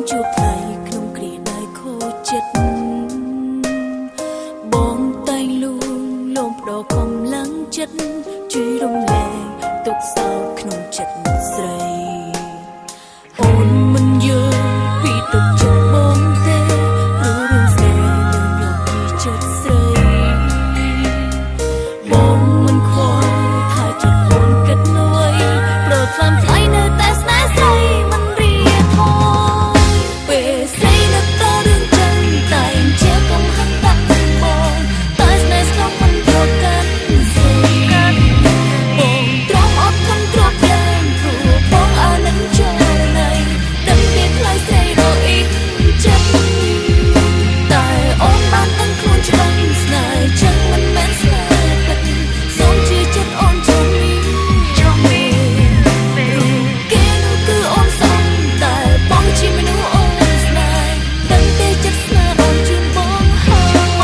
ជួបថ្លៃក្នុងគ្រាដែលខូចចិត្តបងតែងលួងលោមផ្ដោកម្លាំងចិត្តជួយរំលែកទុក្ខសោកក្នុងចិត្តស្រីអូនមិនយល់ពីទុក្ខចិត្តបងទេព្រោះរឿងស្នេហ៍លើញោមពីចិត្តស្រីបងមិនខ្វល់ថាចិត្តអូនគិតអ្វីប្រខ្លាំថ្លៃនៅតែស្នេហ៍ស្រីមិនរៀថយពេលស្រីនឹកតរឿងចឹងតែជាកំហឹងដាក់បងតែស្នេហ៍ស្នងមិនប្រកាន់ស្រីបងទ្រាំអត់ធន់ទ្រាំយ៉ាងព្រោះបងអានឹងចូលណៃដឹងពីថ្លៃស្រីរអ៊ីចិត្តតែអូនបានដឹងខ្លួនច្បាស់ស្នេហ៍ចឹងមិនមែនស្នេហ៍ពិតសូមជឿចិត្តអូនចង់មានគេនោះគឺអូនសំតែបងជាមនុស្សអូនស្នេហ៍ដឹងទេចិត្តស្នេហ៍អូនជូនបងហើយ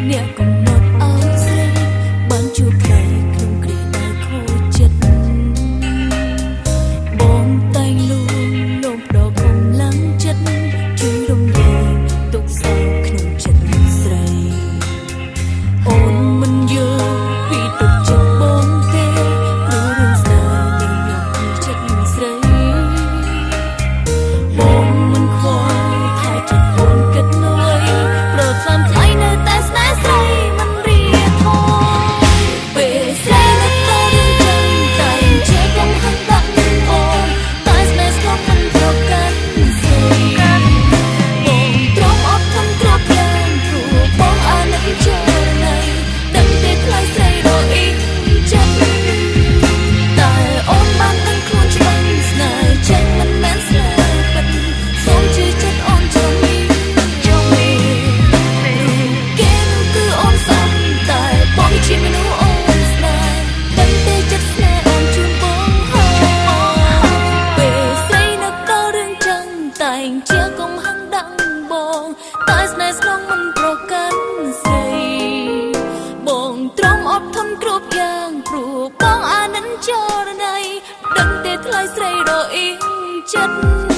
អ្នកកំណត់ឲ្យស្រីបានជួបថ្លៃក្នុងគ្រាដែលខូចចិត្តបងតែងលួងលោមផ្ដោកម្លាំងចិត្តជួយរំលែកទុក្ខសោកក្នុងចិត្តស្រីអូនមិនយល់ពីទុក្ខចិត្តបងទេព្រោះរឿងស្នេហ៍លើញោមពីចិត្តស្រីបងមិនខ្វល់ថាចិត្តអូនគិតអ្វីប្រខ្លាំថ្លៃនៅតែស្នេហ៍ស្រីមិនរៀថយពេលស្រីនឹកតរឿងចឹងតែជាកំហឹងដាក់បងតែស្នេហ៍ស្នងមិនប្រកាន់ស្រីបងទ្រាំអត់ធន់ទ្រាំយ៉ាងព្រោះបងអានឹងចូលណៃដឹងទេថ្លៃស្រីរអ៊ីចិត្តតែអូនបានដឹងខ្លួនច្បាស់ស្នេហ៍ចឹងមិនមែនស្នេហ៍ពិតសូមជឿចិត្តអូនចង់មានគេនោះគឺអូនសំតែបងជាមនុស្សអូនស្នេហ៍ដឹងទេចិត្តស្នេហ៍អូនជូនបងហើយពេលស្រីនឹកតរឿងចឹងតែជាកំហឹងដាក់បងតែស្នេហ៍ស្នងមិនប្រកាន់ស្រីបងទ្រាំអត់ធន់គ្រប់យ៉ាងព្រោះបងអានឹងចរណៃដឹងទេថ្លៃស្រីរអ៊ីចិត្ត